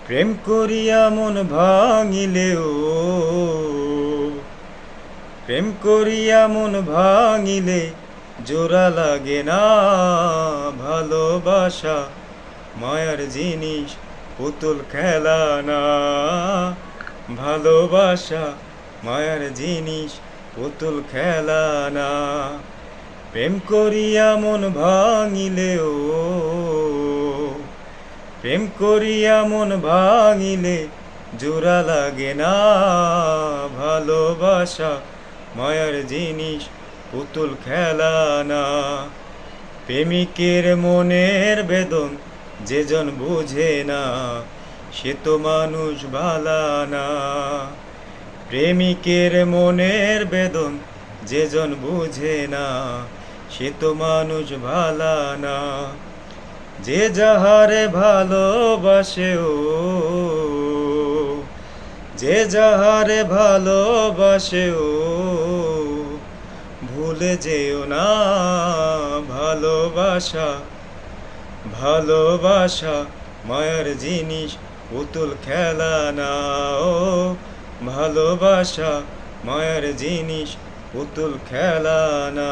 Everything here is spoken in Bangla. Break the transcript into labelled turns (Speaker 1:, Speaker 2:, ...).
Speaker 1: প্রেম করিয়া মন ভাঙিলেও, প্রেম করিয়া মন ভাঙিলে জোড়া লাগে না। ভালোবাসা মায়ার জিনিস, পুতুল খেলা না। ভালোবাসা মায়ার জিনিস, পুতুল খেলা না। প্রেম করিয়া মন ভাঙিলেও, প্রেম করিয়া মন ভাঙিলে জোড়া লাগে না। ভালোবাসা মায়ার জিনিস, পুতুল খেলা না। প্রেমিকের মনের বেদন যেজন বুঝে না, সে তো মানুষ ভালা না। প্রেমিকের মনের বেদন যেজন বুঝে না, সে তো মানুষ ভালা না। যে যাহারে ভালোবাসে ও, যে যাহারে ভালোবাসে ও, ভুলে যেও না। ভালোবাসা, ভালোবাসা মায়ার জিনিস, পুতুল খেলা না। ও ভালোবাসা মায়ার জিনিস, পুতুল খেলা না।